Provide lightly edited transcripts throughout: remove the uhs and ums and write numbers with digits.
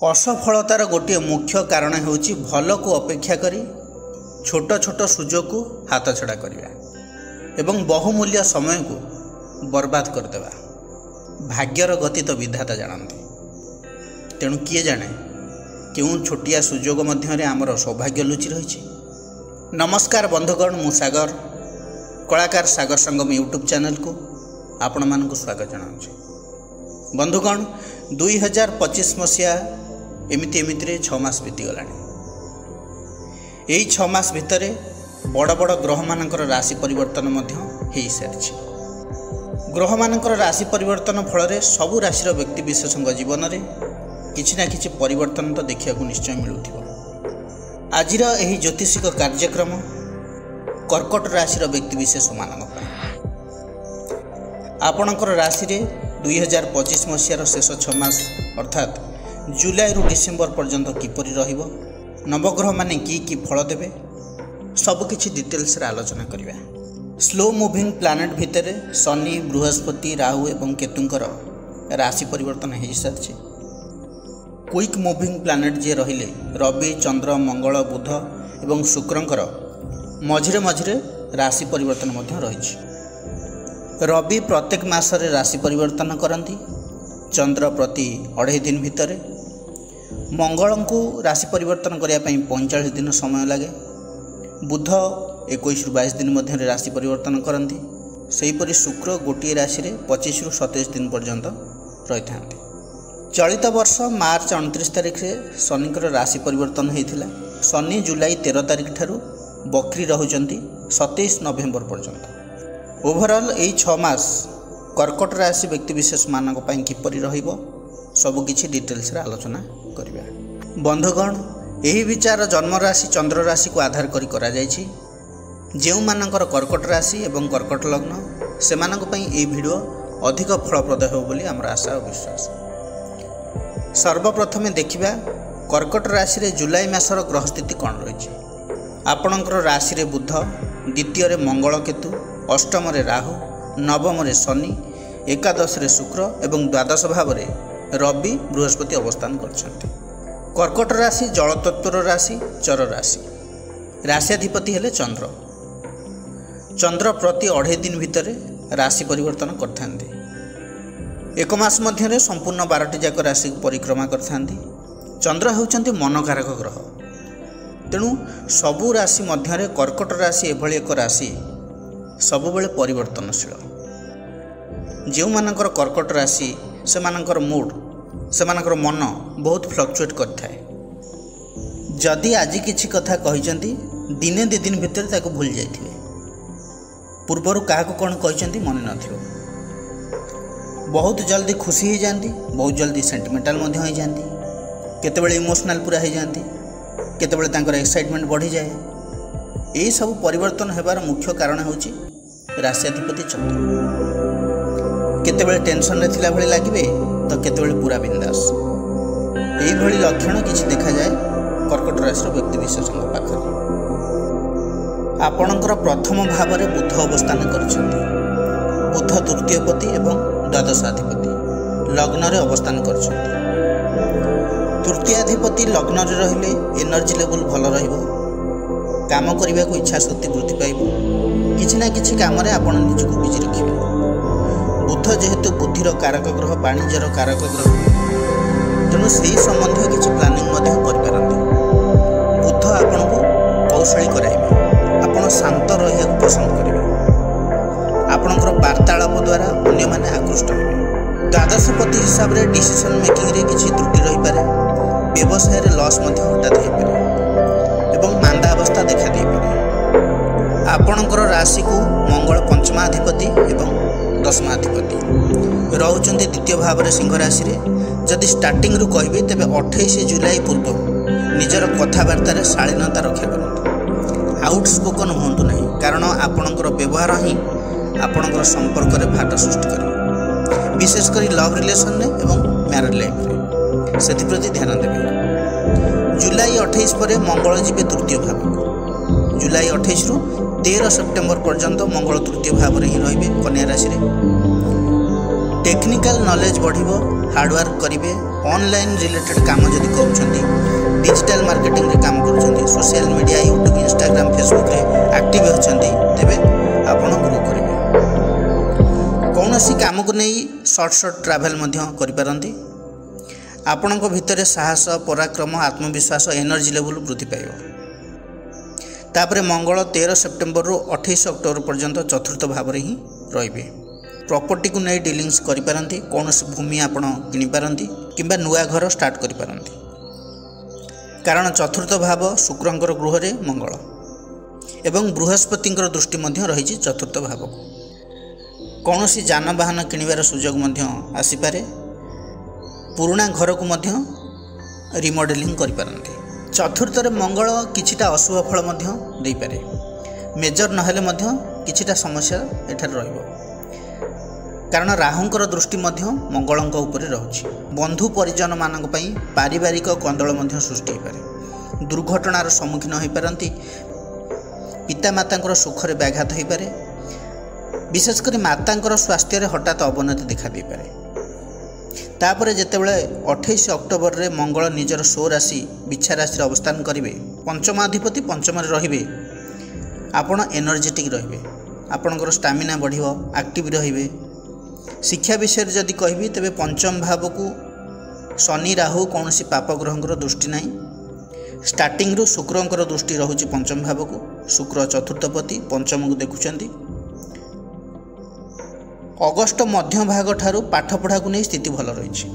असफलतार गोटे मुख्य कारण ହେଉଛି ଭଲ को अपेक्षा करी छोट छोट सुजोग को हाथ छड़ा करवा एवं बहुमूल्य समय को बर्बाद करदेवा। भाग्यर गति तो विधाता जानते, तेणु किए जाने क्यों छोटिया सुजोग मध्य आमर सौभाग्य लुचि रही। नमस्कार बंधुगण, मु सागर कलाकार सागर संगम यूट्यूब चैनल को आपण मानक स्वागत जनाऊँ। बंधुगण 2025 मसीहा एमती 6 मास बीतीगला। यही 6 मास भितर बड़ बड़ ग्रह मानकर राशि परिवर्तन हो सारी। ग्रह मानकर राशि परिवर्तन फल सबु राशि व्यक्ति विशेष जीवन में किछि ना किछि परिवर्तन तो देखा निश्चय मिलूथिबो। आजिर एही ज्योतिषिक कार्यक्रम कर्कट राशि व्यक्ति विशेष मानक आपणकर राशि रे 2025 मसीहार शेष 6 मास अर्थात जुलाई रु डिसेम्बर पर्यंत किपरि रहिबो, नवग्रह माने की फल देवे, सबकिछि डिटेल्स रे आलोचना करिबा। स्लो मूविंग प्लानेट भितर शनि, बृहस्पति, राहु एवं केतुंकर राशि परिवर्तन हो सारी। क्विक मूविंग प्लानेट जे रहिले रवि, चंद्र, मंगल, बुध एवं शुक्रंकर मझिरे मझिरे राशि परिवर्तन रही। रवि प्रत्येक मासरे राशि परिवर्तन करती, चंद्र प्रति 2.5 दिन भितर, मंगल को राशि परिवर्तन करने 45 दिन समय लगे, बुध 21 रु 22 दिन मध्य राशि परिवर्तन करती, सेहीपरि शुक्र गोटे राशि रे 25 रु 27 दिन पर्यंत रही था। चलित वर्ष मार्च 29 तारिख रे शनिकर राशि परिवर्तन होता। शनि जुलाई 13 तारिख ठारू बकरी रहुचंती 27 नवेम्बर पर्यंत। ओभरऑल यही 6 मास कर्कट राशि व्यक्ति विशेष मानक पई किपरि रहिबो सबकिछि डिटेल्स रे आलोचना करिबा। बंधुगण, यही विचार जन्म राशि चंद्र राशि को आधार करी करा जायछि। जेउ मानकर कर्कट राशि एवं कर्कट लग्न से मानक पई ए वीडियो अधिक फलप्रद हो बोली हमर आशा और विश्वास। सर्वप्रथम देखिबा कर्कट राशि रे जुलाई मासर ग्रह स्थिति कौन रही। आपणकर राशि रे बुध, द्वितीय रे मंगल केतु, अष्टम रे राहु, नवम रे शनि, एकादश रे शुक्र एवं द्वादश भाव रे रवि बृहस्पति अवस्थान करछन्ते। कर्कट राशि जल तत्वर राशि, चर राशि। राशिधिपति हेले चंद्र। चंद्र प्रति 2.5 दिन भितर राशि परिवर्तन करथान्ते। एक मास मध्य संपूर्ण 12टी जाक राशि परिक्रमा करथान्ते। चंद्र हेउचन्ते मनकारक ग्रह, तेणु सबु राशि मध्य कर्कट राशि एभली एक राशि सबुबले परिवर्तनशील। जो मानकर कर्कट राशि से मानकर मूड से मानकर मन बहुत फ्लक्चुएट करथाए। जदि आज किछि कथा कहिचंती दिने 2 दिन भितर ताको भूल जाइथिबे, पूर्वरु काहाको कोन कहिचंती मन नथिबो। बहुत जल्दी खुशी हो जाती, बहुत जल्दी सेंटिमेंटाल मध्य हो जाती, केतेबेले इमोशनल पूरा हो जाती, केतेबेले तांकर एक्साइटमेंट बढ़ी जाए। यही सब परिवर्तन होबार मुख्य कारण होची राशिधिपति चंद्र। केतेबेले टेंशन रे थिला भली लागिबे तो केतेबेले पूरा बिंदास। एही भली लक्षण किछि देखा जाए कर्कट राशि व्यक्ति विशेषଙ୍କ पाखरे। आपणकर प्रथम भाव में बुध अवस्थान करछन्ते। बुध तृतीयपति एवं द्वादशाधिपति लग्न रे अवस्थान करछन्ते। तृतीयाधिपति लग्न रे रहिले एनर्जी लेवल भल रहिबो, काम करने को इच्छा शक्ति वृद्धि पाइब, किछि ना किछि काम रे आपण निजको बिजी रखिबे। बुध जेहेतु बुद्धिर कारक ग्रह, वाणिज्यर कारक ग्रह, तेणु से संबंधी किछि प्लानिंग मध्य करिपारंते। बुध आपण को कौशली कराइबे, आपण शांत रहिया पसंद करिबे, आपणकर वार्तालाप द्वारा अन्य माने आकृष्ट हेबे। द्वादशपति हिसाब रे डिसीजन मेकिंग रे किछि त्रुटि रहि पारे, व्यवसाय रे लॉस मध्य हठात हो पारे एवं मांदा अवस्था देखा दे पारे। आपणकर राशि को मंगल पंचमाधिपति एवं दशमाधिपति रहुचंते द्वितीय भाव रे सिंह राशि रे। जदि स्टार्टिंग रु कहबे तेबे 28 जुलाई पूर्व निजर कथाबार्ता रे शालीनता रक्षा करंतु। आउटस्पोकन होंतु नहीं, कारण आपणकर व्यवहार ही आपणकर संपर्क रे फाट सृष्टि करे, विशेषकर लव रिलेशन रे एवं मैरिज लाइफ रे। सेति प्रति ध्यान देबे। जुलाई 28 पर मंगल जीवे तृतीय भाव को। जुलाई 28 रु 13 सेप्टेम्बर पर्यंत मंगल तृतीय भाव में ही रे कन्या राशि रे। टेक्निकल नॉलेज बढ़िबो, हार्डवर्क करिवे, ऑनलाइन रिलेटेड काम जदि करूछंती डिजिटल मार्केटिंग रे काम करूछंती social media YouTube Instagram Facebook रे एक्टिव होछंती तेबे आपण ग्रो करिवे कोनोसी काम को नै शॉर्ट ट्रैवल मध्य करि पारंती आपणक भितरे साहस पराक्रम आत्मविश्वास एनर्जी लेवल वृद्धि पाइबो तापरे मंगल 13 सेप्टेम्बर रु 28 अक्टोबर पर्यंत चतुर्थ भाव रे ही रहिबे प्रॉपर्टी को नहीं डीलिंग्स करि पारंती कोनोसी भूमि आपण किनि पारंती किंबा नुआ घर स्टार्ट करि पारंती कारण चतुर्थ भाव शुक्रंकर गृह रे मंगल एवं बृहस्पतिंकर दृष्टि मध्य रही चतुर्थ भाव को कोनोसी जानवाहन किनिबार सुजोग मध्य आसी पारे पुराना घर को मध्य रिमॉडलिंग करि पारंती चतुर्थ रे मंगल किछिटा अशुभ फल मध्य देई पारे मेजर नहेले मध्य किछिटा समस्या एठार रहिबो कारण राहुंकर दृष्टि मध्य मंगलंक उपरे रहुछि बंधु परिजन मानक पई पारिवारिक कंदल मध्य सृष्टि पारे दुर्घटनार सम्मुखीन होई पारंती पिता मातांकर सुखरे व्याघात होई पारे विशेषकर मातांकर स्वास्थ्य रे हठात अवनति देखा दे पारे तापरे जेतेबेले 28 अक्टोबर रे मंगल निजर सो राशि बिच्छा राशि रे अवस्थान करिवे पंचमाधिपति पंचम रे रहिबे आपण एनर्जेटिक रहिबे आपणकर स्टामिना बढ़िबो एक्टिव रहिबे शिक्षा विषय जदि कहबी तेबे पंचम भाव को शनि राहु कौन पाप ग्रहंकर दृष्टि ना स्टार्टिंग रु शुक्रंकर दृष्टि रहुछि पंचम भाव को शुक्र चतुर्थपति पंचम को देखुचंती अगस्त मध्य भाग ठारू पाठ पढ़ा को नहीं स्थिति भल रही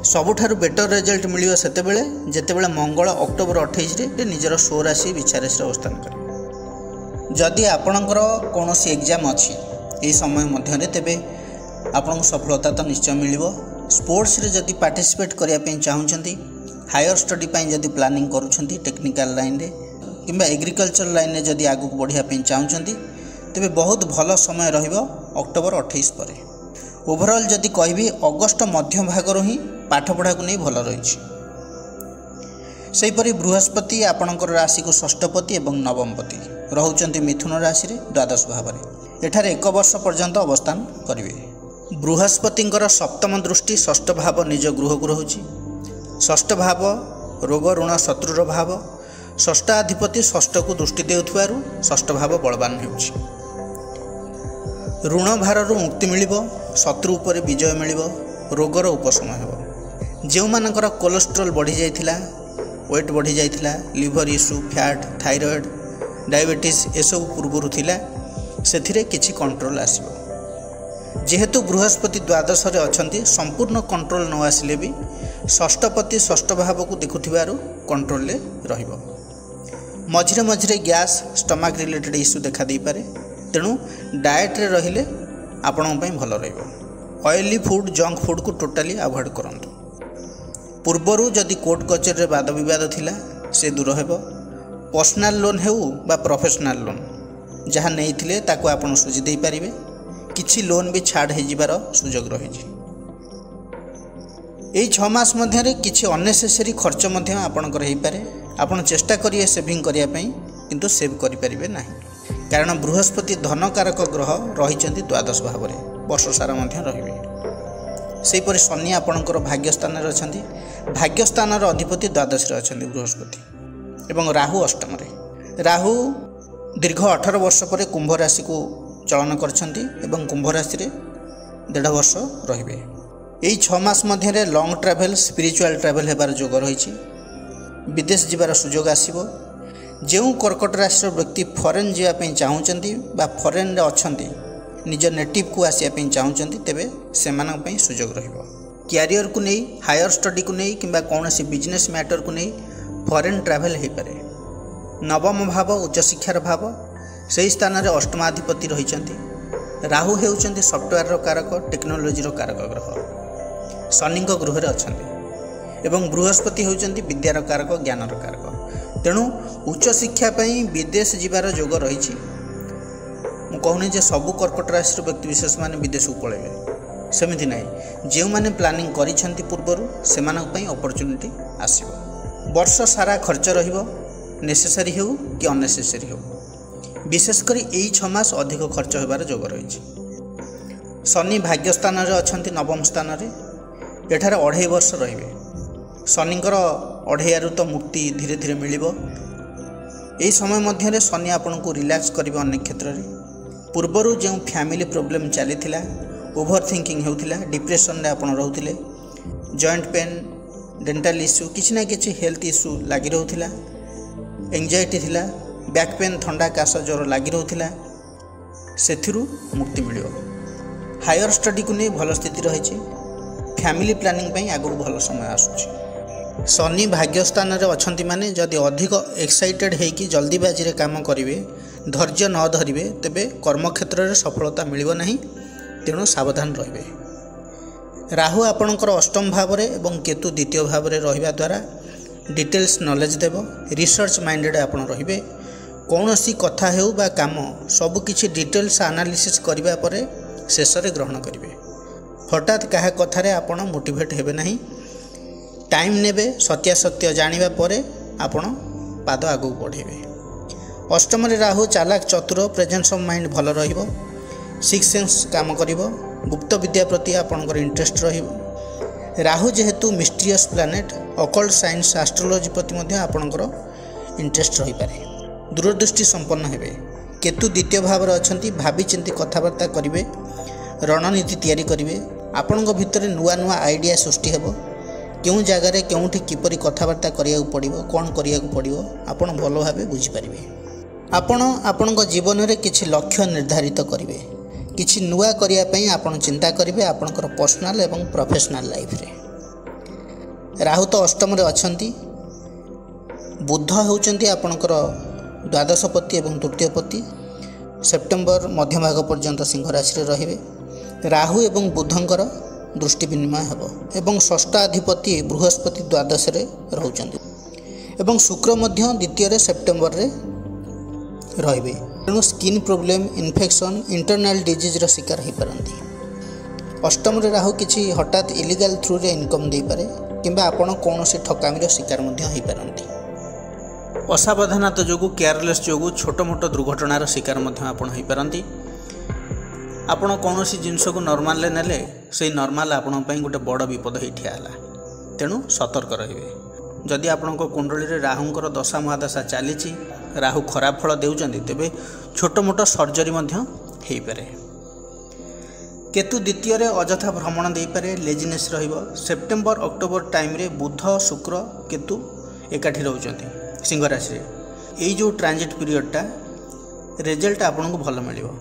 सबुठारु बेटर रिजल्ट मिलियो सेतेबेले जेतेबेले मंगल अक्टोबर 28 रे निजर सो राशि बिच्छा राशि अवस्थान करे जदि आपणकर कौनसी एग्जाम अछि यही समय मध्य तेबे आपन सफलता तो निश्चय मिलिबो स्पोर्ट्स रे जदि पार्टिसिपेट करिया पे चाहउछंती हायर स्टडी पे जदि प्लानिंग करूछंती टेक्निकल लाइन रे किंबा एग्रीकल्चर लाइन रे जदि आगु बढ़िया पे चाहउछंती तेबे बहुत भलो समय रहिबो अक्टोबर 28 परे ओवरऑल जदि कहबी अगस्त मध्य भाग रो ही पाठ पढ़ा को नहीं भल रही सेहीपरि बृहस्पति आपणकर राशि को षष्ठपति एवं नवमपति रहुचंती मिथुन राशि रे द्वादश भाव रे एठारे 1 वर्ष पर्यंत अवस्थान करिवे बृहस्पतिंकर सप्तम दृष्टि षष्ठ भाव निज गृह को रहुछि षष्ठ भाव रोग ऋण शत्रुर भाव षष्ठाधिपति षष्ठ को दृष्टि देउथबारु षष्ठ भाव बलवान हेउछि ऋण भारु मुक्ति मिलिबो शत्रु उपरे विजय मिलिबो रोगर उपशम हेबो जेउ मानकर कोलेस्ट्रोल बढ़ी जाइथिला वेट बढ़ी जाइथिला liver issue fat thyroid diabetes एसब पूर्वरु थिला सेथिरे किछि कंट्रोल आसीबो जेहेतु बृहस्पति द्वादश रे अछंती संपूर्ण कंट्रोल न आसिले भी षष्ठपति षष्ठ भाव को देखुथिबारु कंट्रोल ले रहिबो मझिरे मझिरे गैस स्टमक रिलेटेड इश्यू देखा दे पारे तेणु डाएट रे रहिले आपण पई भलो रहिबो ऑयली फूड जंक फूड को टोटाली अवॉइड करंतु पूर्वरु जदि कोर्ट कचेरी रे वाद विवाद थिला से दूर हेबो पर्सनल लोन हेउ बा प्रोफेशनल लोन जहाँ नहीं थिले ताको आपण सुझी दे पारिबे किछि लोन भी छाड़ हे जिबार सुजोग रही एई 6 मास मध्य रे किछि अननेसेसरी खर्च मध्य आपणकर हेई पारे आपण चेष्टा करिए सेविंग करिया पई किंतु सेव करि पारिबे नाही कारण बृहस्पति धनकारक ग्रह रहिचंती द्वादश भाव रे वर्ष सारा मध्य रहिबे सेहीपरि शनि आपणकर भाग्यस्थान रे अछंती भाग्यस्थान रो अधिपति द्वादश रे अछंती बृहस्पति एवं राहु अष्टम रे राहु दीर्घ 18 वर्ष पर कुंभ राशि को चलन करछंती एवं कुंभ राशि रे 1.5 वर्ष रहिबे एई 6 मास मध्य रे लॉन्ग ट्रैवल स्पिरिचुअल ट्रैवल हेबार जोग रहिछि विदेश जिबार सुजोग आसीबो जेउ कर्कट राशि व्यक्ति फॉरेन जिया पे चाहउचंती बा फॉरेन रे अछंती निज नेटिव को आसिया पे चाहउचंती तेबे सेमानक पे सुजोग रहिबो कैरियर को नहीं हायर स्टडी को नहीं किंबा कोनोसी बिजनेस मैटर को नहीं फॉरेन ट्रैवल हे पारे नवम भाव उच्च शिक्षार भाव से स्थान में अष्टमाधिपति रही राहु हेउचंती सॉफ्टवेयर कारक टेक्नोलोजी कारक ग्रह शनि गृह रे अछंती एवं बृहस्पति होउचंती विद्यार कारक ज्ञानर कारक तेणु उच्च शिक्षा पई विदेश जिबार जोग रही मु कहूनी जे सबु कर्कट राशि व्यक्ति विशेष माने विदेश को पळेबे सेमिति नाही जे माने प्लानिंग करिसंती पूर्वरु सेमानक पई अपॉर्चुनिटी आसीबो वर्ष सारा खर्च रहिबो नेसेसरी हो कि अननेसेसरी हो विशेषकर यही 6 मास अधिक खर्च होबार जोग रही शनि भाग्यस्थान रे अछंती नवम स्थान रे एठार 2.5 वर्ष रहिबे। शनिंकर 2.5 तो मुक्ति धीरे धीरे मिलिबो। एही समय मध्य शनि आपनको रिलैक्स करिबे अनेक क्षेत्र रे। पूर्वरु जो फैमिली प्रॉब्लम चलीथिला, ओवर थिंकिंग होउथिला, डिप्रेशन रे आपण रहउथिले, जॉइंट पेन, डेंटल इश्यू, किछि ना किछि हेल्थ इश्यू लागि रहउथिला, एंजाइटी थिला, बैक पेन, ठंडा काश ज्वर लागि रहउथिला, सेथिरु मुक्ति मिलिबो। हायर स्टडी को नहीं भल स्थिति रही। फैमिली प्लानिंग पई आगु भल समय आसुछि। शनि भाग्यस्थान रे अछंती माने जदि अधिक एक्साइटेड हेकि जल्दीबाजी रे काम करिवे, धैर्य न धरिवे, तेबे कर्मक्षेत्र रे सफलता मिलिबो नहीं। तेणु सावधान रहिबे। राहु आपणकर अष्टम भाव रे एवं केतु द्वितीय भाव रे रहिबा द्वारा डिटेल्स नॉलेज देबो। रिसर्च माइंडेड आपण रहिबे। कौनसी कथा हेउ बा काम सब किछि डिटेल्स एनालिसिस करिबा परे शेष रे ग्रहण करिवे। हठात कहा कथारे आपण मोटिवेट हेबे नहीं। टाइम नेबे, सत्यासत्य जानिबा परे आपण पाद आगु बढ़ेबे। अष्टम रे राहु चालाक, चतुर, प्रेजेंस ऑफ माइंड भल रहिबो। सिक्स सेंस काम करिबो। गुप्त विद्या प्रति आपणकर इंटरेस्ट रहिबो। राहु जेहेतु mysterious planet, occult science, astrology प्रति मध्ये आपणकर इंटरेस्ट रहि पारे। दूरदृष्टि संपन्न हेबे। केतु द्वितीय भाव रे अछंती। भाबी चिंती कथाबार्ता करिवे, रणनीति तैयारी करिवे। आपणक भितर नुआ नुआ आइडिया सृष्टि हेबो। केउं जगार केउंठी किपरि कथाबार्ता करिया पड़िबो, कोन करिया पड़िबो, आपण भलो भाबे बुझि पारिबे। आपण आपणक जीवन रे किछि लक्ष्य निर्धारित करिवे। किछि नुआ करिया पई आपण चिंता करिवे आपणकर पर्सनल एवं प्रोफेशनल लाइफ रे। राहु तो अष्टम रे अछंती। बुध होउचंती आपणकर द्वादशपति एवं तृतीयपति। सेप्टेम्बर मध्य भाग पर्यंत सिंह राशि रे रहिबे। राहु एवं बुधंकर दृष्टि विनिमय हेबो एवं षष्ठाधिपति बृहस्पति द्वादश रे रहउचंती एवं शुक्र मध्य द्वितीय रे सेप्टेम्बर रे रहिबे। तेणु skin problem, infection, internal disease रो शिकार हो पारंती। अष्टम रे राहु किछि हठात इलीगल थ्रू रे इनकम दे पारे किंबा आपण कोनोसी ठकामी रो शिकार मध्य हो पारंती। असावधानता जोगु, केयरलेस जोगु छोट मोट दुर्घटनार शिकार मध्य आपण हो पारंती। आपण कोनोसी जिंस को नॉर्मल ले नेले से नॉर्मल आपण पई गोटे बड़ विपद हो ठियाला। तेणु सतर्क रहिबे। जदि आपण कुंडली रे राहुंकर दशा महादशा चली, राहु खराब फल देउचंदी, तेबे छोट मोट सर्जरी मध्य हेई पारे। केतु द्वितीय रे अजथा भ्रमण दे पारे, लेजिनेस रहिबो। सेप्टेम्बर अक्टोबर टाइम रे बुध, शुक्र, केतु एकाठी रहउचंदी सिंह राशि रे। एई जो ट्रांजिट पीरियडटा रिजल्ट आपनको भल मिलिबो।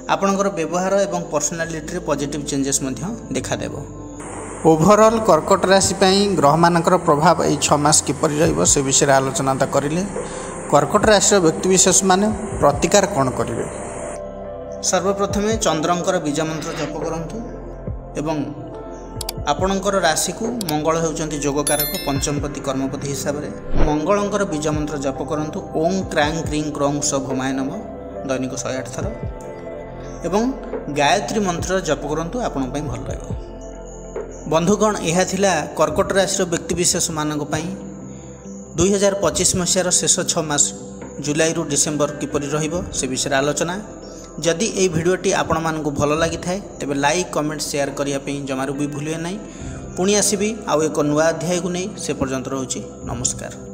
आपणकर व्यवहार एवं पर्सनालिटी रे पॉजिटिव चेंजेस मध्य देखा देबो। ओवरऑल कर्कट राशि पई ग्रह मानकर प्रभाव एई 6 मास किपरि रहइबो से विषय आलोचना करिले। कर्कट राशि व्यक्ति विशेष माने प्रतिकार कौन करेंगे। सर्वप्रथमे चंद्रंकर बीज मंत्र जप करंतु एवं आपणकर राशि को मंगल होउचंती जोगकारक, पंचमपति कर्मपति हिसाब रे मंगलंकर बीज मंत्र जप करंतु। ओम क्रांग क्रीं क्रौं स भमाय नमः दैनिक 108 थर एवं गायत्री मंत्र जप करंतु। आपण पई भल रहइबो। बंधुगण, यह थिला कर्कट राशि व्यक्ति विशेष मानक पई 2025 मसीहार शेष 6 मास जुलाई रु डिसेम्बर किपरि रहिबो से विषय आलोचना। जदि ए भिडियोटी आपण मानकु भल लागि थाए तेबे लाइक, कमेंट, शेयर करिया पई जमारू भी भूलिए नाही। पुणी आसीबी आउ एक नुआ अध्याय को नहीं। से पर्यंत रहउची नमस्कार।